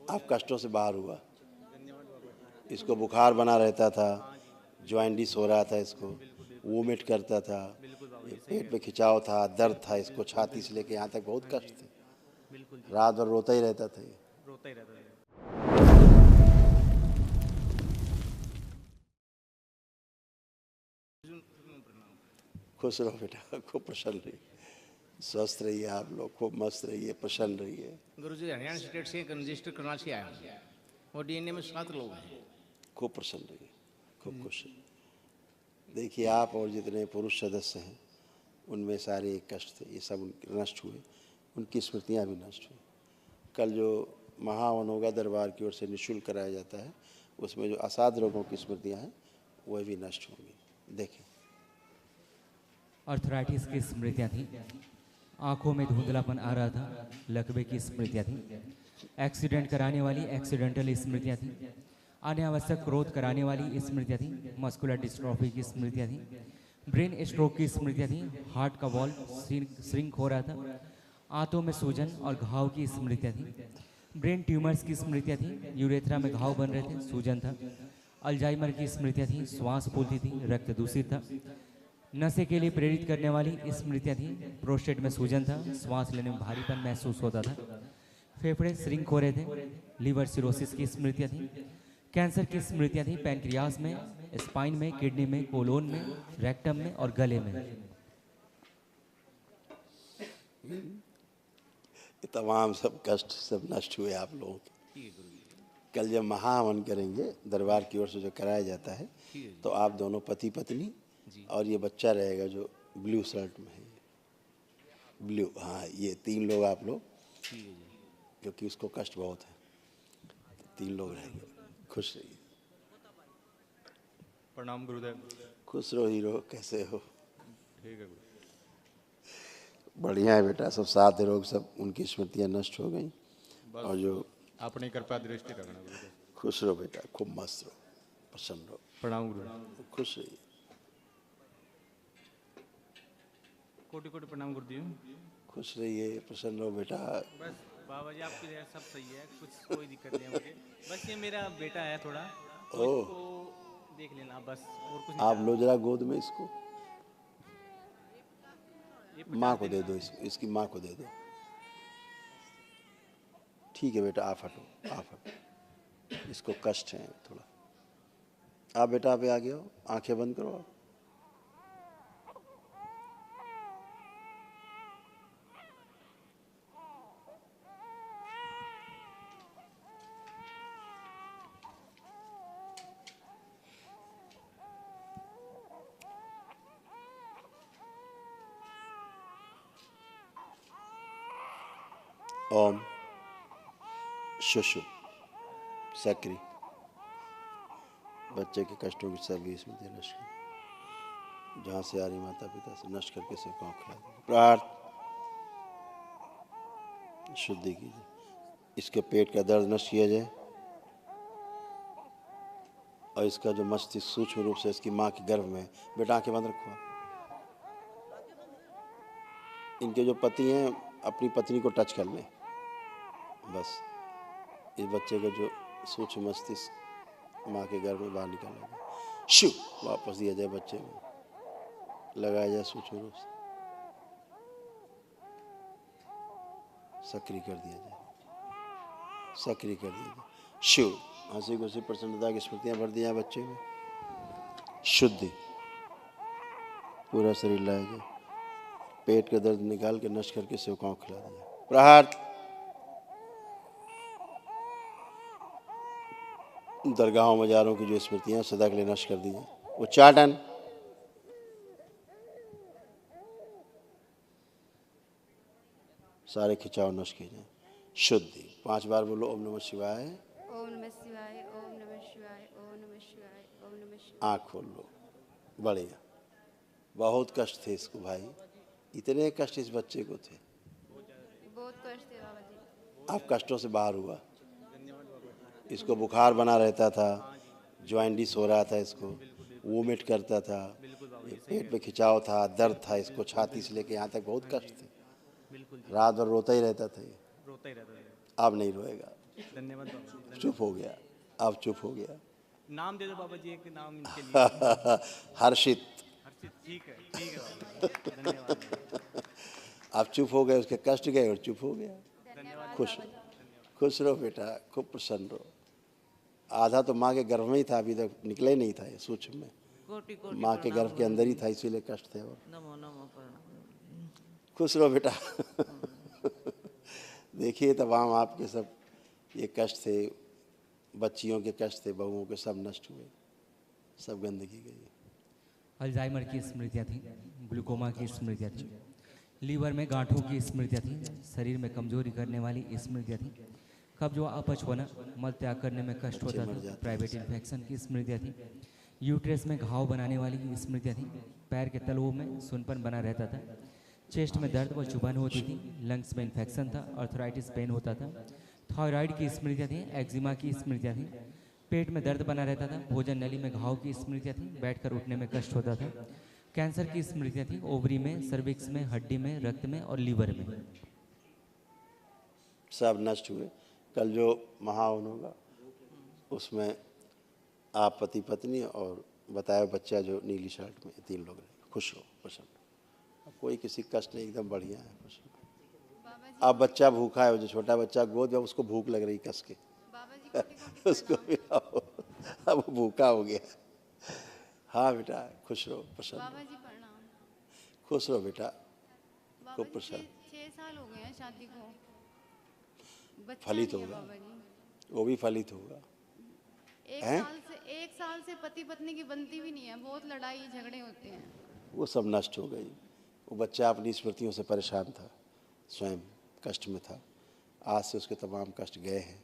आप कष्टों से बाहर हुआ। इसको बुखार बना रहता था, जॉइंडिस हो रहा था, इसको वोमिट करता था, ये पेट में खिंचाव था, दर्द था, इसको छाती से लेके यहाँ तक बहुत कष्ट थे। रात भर रोता ही रहता था, ये रोता ही रहता था। खुश रहो बेटा, खूब प्रसन्न रहिए, स्वस्थ रहिए, आप लोग खूब मस्त रहिए, प्रसन्न रहिए। गुरुजी हरियाणा स्टेट से रजिस्टर करना से आया हूँ और डीएनए में 7 लोग हैं। खूब प्रसन्न रहिए, खूब खुश रहिए। देखिए आप और जितने पुरुष सदस्य हैं उनमें सारे एक कष्ट थे, ये सब नष्ट हुए, उनकी स्मृतियाँ भी नष्ट हुई। कल जो महावन होगा दरबार की ओर से निःशुल्क कराया जाता है, उसमें जो असाध रोगों की स्मृतियाँ हैं वह भी नष्ट होंगी। देखें, अर्थराइटिस की स्मृतियाँ थी, आंखों में धुंधलापन आ रहा था, लकवे की स्मृतियाँ थी, एक्सीडेंट कराने वाली एक्सीडेंटल स्मृतियाँ थी, अनावश्यक क्रोध कराने वाली स्मृतियाँ थी, मस्कुलर डिस्ट्रॉफी की स्मृतियाँ थी, ब्रेन स्ट्रोक की स्मृतियाँ थी, हार्ट का वॉल्व श्रिंक हो रहा था, आंतों में सूजन और घाव की स्मृतियाँ थी, ब्रेन ट्यूमर्स की स्मृतियाँ थी, यूरेथ्रा में घाव बन रहे थे, सूजन था, अल्जाइमर की स्मृतियाँ थी, श्वास फूलती थी, रक्त दूषित था, नशे के लिए प्रेरित करने वाली स्मृतियाँ थी, प्रोस्टेट में सूजन था, श्वास लेने में भारीपन महसूस होता था, फेफड़े श्रिंक हो रहे थे, लीवर सिरोसिस की स्मृतियाँ थी, कैंसर की स्मृतियाँ थी, पैंक्रियास में, स्पाइन में, किडनी में, कोलोन में, रेक्टम में और गले में। ये तमाम सब कष्ट सब नष्ट हुए आप लोगों के। कल जब महाहवन करेंगे दरबार की ओर से जो कराया जाता है, तो आप दोनों पति पत्नी और ये बच्चा रहेगा जो ब्लू शर्ट में है, ब्लू, हाँ, ये 3 लोग आप लोग, क्योंकि उसको कष्ट बहुत है, 3 लोग रहेंगे। खुश रहिए। प्रणाम गुरुदेव। खुश रहो हीरो, कैसे हो? ठीक है गुरु। बढ़िया है बेटा, सब साथ रोग सब उनकी स्मृतियाँ नष्ट हो गई, और जो अपनी कृपा दृष्टि रखना गुरुदेव। खुश रहो बेटा, खूब मस्त रहो, प्रसन्न रहो। प्रणाम गुरुदेव। खुश रहिए। कोटि कोटि प्रणाम गुरुदेव। खुश रहिए, प्रसन्न रहो बेटा। बस बाबा जी आपकी दया सब सही है, कुछ कोई दिक्कत नहीं है मुझे। बस ये मेरा बेटा है थोड़ा, तो इसको देख लेना बस, और कुछ नहीं। आप लो जरा गोद में इसको, माँ को दे दो, इसकी माँ को दे दो। ठीक है बेटा, आप हटो, आप हटो, इसको कष्ट है थोड़ा। आप बेटा पे आ गए हो, आंखें बंद करो आप। ओम शुशु सक्रिय बच्चे के कष्टों की सभी स्मृति नष्ट कर, जहाँ से आ रही माता पिता से नष्ट करके सबको खिला दीजिए। प्रार्थ शुद्धि कीजिए, इसके पेट का दर्द नष्ट किया जाए, और इसका जो मस्तिष्क सूक्ष्म रूप से इसकी माँ के गर्भ में। बेटा आंखें बंद रखो। इनके जो पति हैं अपनी पत्नी को टच कर लें, बस इस बच्चे का जो सूक्ष्म मस्तिष्क माँ के गर्भ में बाहर निकाला जाए, शिव वापस दिया जाए, बच्चे में लगाया जाए, सूक्ष्म रूप से सक्रिय कर दिया जाए, सक्रिय कर दिया जाए। शिव हंसी खुशी प्रसन्नता की स्मृतियाँ भर दी जाए बच्चे में, शुद्धि पूरा शरीर लाया जाए, पेट का दर्द निकाल के नष्ट करके सेवकाओं को खिला दिया। प्रहार दरगाहों मजारों की जो स्मृतियाँ सदा के लिए नष्ट कर दी जाए। उच्चाटन सारे खिंचाव नष्ट किए जाए। शुद्धि 5 बार बोलो ओम नमः शिवाय, ओम नमः शिवाय, ओम नमः शिवाय, ओम नमः शिवाय, ओम नमः शिवाय। आँख खोल लो। बढ़िया, बहुत कष्ट थे इसको भाई, इतने कष्ट इस बच्चे को थे। बहुत कष्ट थे बाबा जी। आप कष्टों से बाहर हुआ। इसको बुखार बना रहता था, जॉइंडिस हो रहा था, इसको वोमिट करता था, पेट में खिंचाव था, दर्द था, इसको छाती से लेके यहाँ तक बहुत कष्ट थे। रात भर रोता ही रहता था, ये रोता ही रहता था। अब नहीं रोएगा, धन्यवाद बाबा जी। चुप हो गया, अब चुप हो गया। नाम दे दो बाबा जी, एक नाम इनके लिए। हर्षित, हर्षित, ठीक है बाबा जी, धन्यवाद। आप चुप हो गए, उसके कष्ट गए और चुप हो गया। धन्यवाद खुश बाबा रहो, जी। खुश रहो बेटा, खूब प्रसन्न रहो। आधा तो माँ के गर्भ में ही था, अभी तक निकले नहीं था ये सूक्ष्म में, कोटि कोटि माँ के प्रणाम गर्भ के अंदर ही था, इसीलिए कष्ट थे। और नमो नमो प्रणाम। खुश रहो बेटा। देखिए तमाम आपके सब ये कष्ट थे, बच्चियों के कष्ट थे, बहुओं के, सब नष्ट हुए, सब गंदगी गई। अल्जाइमर की स्मृतियाँ थी, ग्लूकोमा की स्मृतियाँ थी, लीवर में गांठों की स्मृतियाँ थी, शरीर में कमजोरी करने वाली स्मृतियाँ थी, कब्ज व अपच होना, मल त्याग करने में कष्ट होता था, प्राइवेट इन्फेक्शन की स्मृतियाँ थी, यूट्रस में घाव बनाने वाली स्मृतियाँ थी, पैर के तलवों में सुनपन बना रहता था, चेस्ट में दर्द व चुभन होती थी, लंग्स में इन्फेक्शन था, अर्थराइटिस पेन होता था, थायराइड की स्मृतियाँ थी, एक्जिमा की स्मृतियाँ थी, पेट में दर्द बना रहता था, भोजन नली में घाव की स्मृतियाँ थी, बैठकर उठने में कष्ट होता था, कैंसर की स्मृतियाँ थी, ओवरी में, सर्विक्स में, हड्डी में, रक्त में और लीवर में। सब नष्ट हुए। कल जो महावन होगा उसमें आप पति पत्नी और बताया बच्चा जो नीली शर्ट में, 3 लोग रहे। खुश हो, प्रसन्न हो, कोई किसी कष्ट नहीं, एकदम बढ़िया है, खुश हो। बाबा जी, अब बच्चा भूखा है, वो जो छोटा बच्चा गोद में, उसको भूख लग रही कस के, बाबा जी कोटि कोटि उसको प्रणाम। पिलाओ, अब वो भूखा हो गया। हाँ बेटा, खुश रहो, प्रसन्न बाबा हो, जी प्रणाम। खुश रहो बेटा, बाबा खूब जी प्रसन्न। 6 साल हो गए हैं शादी को, बच्चा फलित नहीं है होगा, बाबा जी। वो भी फलित होगा। एक हैं? एक साल से पति पत्नी की बनती भी नहीं है, बहुत लड़ाई झगड़े होते हैं। वो सब नष्ट हो गई। वो बच्चा अपनी स्मृतियों से परेशान था, स्वयं कष्ट में था, आज से उसके तमाम कष्ट गए हैं,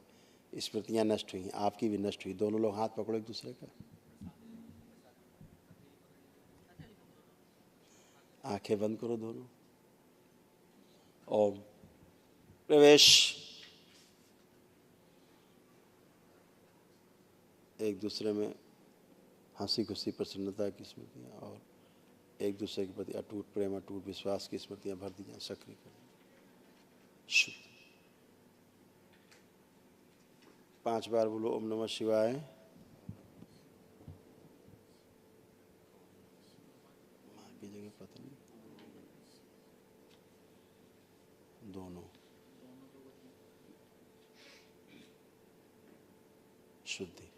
स्मृतियाँ नष्ट हुई, आपकी भी नष्ट हुई। दोनों लोग हाथ पकड़ो एक दूसरे का, आंखें बंद करो दोनों। ओम प्रवेश। एक दूसरे में हंसी खुशी प्रसन्नता की स्मृतियाँ और एक दूसरे के प्रति अटूट प्रेम, अटूट विश्वास की स्मृतियाँ भर दी जाए, सक्रिय कर शुद्ध। 5 बार बोलो ओम नमः शिवाय। माँ की जगह पत्नी, दोनों शुद्धि।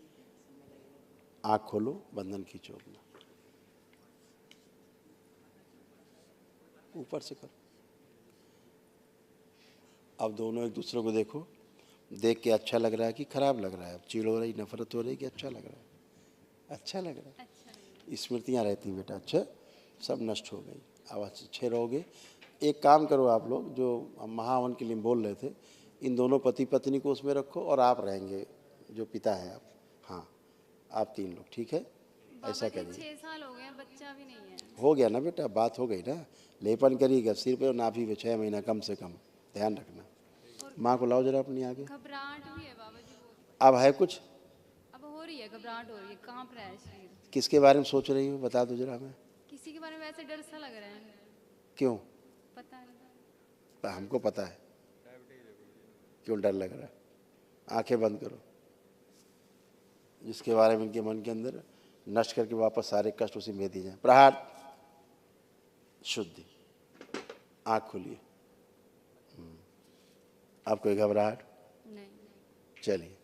आँख खोलो, बंधन खींचो अपना, ऊपर से करो। अब दोनों एक दूसरे को देखो, देख के अच्छा लग रहा है कि खराब लग रहा है, अब चिढ़ हो रही, नफरत हो रही कि अच्छा लग रहा है? अच्छा लग रहा है। स्मृतियाँ रहती बेटा, अच्छा सब नष्ट हो गई, अब अच्छे रहोगे। एक काम करो आप लोग, जो हम महावन के लिए बोल रहे थे, इन दोनों पति पत्नी को उसमें रखो और आप रहेंगे, जो पिता है आप, हाँ आप 3 लोग, ठीक है? ऐसा बाबा जी करिए। 6 साल हो गए हैं, बच्चा भी नहीं है। हो गया ना बेटा, बात हो गई ना, लेपन करिएगा सिर पे और नाभि पे 6 महीना कम से कम, ध्यान रखना। माँ को लाओ जरा अपनी आगे। घबराहट भी है बाबा जी बहुत, अब है कुछ? अब हो रही है, घबराहट हो रही है, कांप रहा है शरीर। किसके बारे में सोच रही हो, बता दो जरा हमें। किसी के बारे में ऐसे डर सा लग रहा है, क्यों? पता नहीं। तो हमको पता है क्यों डर लग रहा है। आंखें बंद करो, जिसके बारे में इनके मन के अंदर, नष्ट करके वापस सारे कष्ट उसी में दिए जाए। प्रहार शुद्धि। आँख खोलिए। आप कोई घबराहट? नहीं। चलिए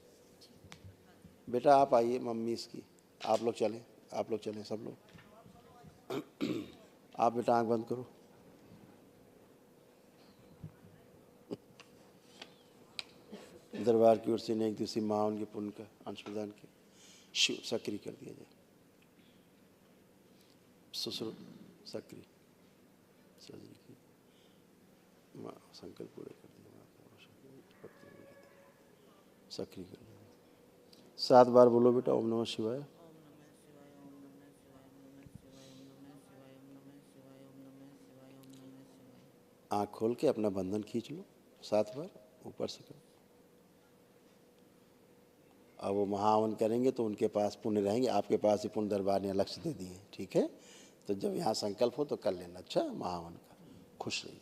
बेटा, आप आइए, मम्मी इसकी, आप लोग चलें, आप लोग चलें, सब लोग। आप बेटा आँख बंद करो। दरबार की ओर से नेक दूसरी माँ उनके पुण्य का अंश प्रदान के शिव सक्रिय कर दिया जाए। ससुर सक्रिय सर्जरी की माँ संकल्प पूरे कर दिया, सक्रिय कर दिया। 7 बार बोलो बेटा ओम नमः शिवाय। आँख खोल के अपना बंधन खींच लो 7 बार, ऊपर से करो। अब वो महावन करेंगे तो उनके पास पुण्य रहेंगे, आपके पास ही पुण्य दरबार ने लक्ष्य दे दिए, ठीक है? तो जब यहाँ संकल्प हो तो कर लेना, अच्छा महावन का। खुश रहिए।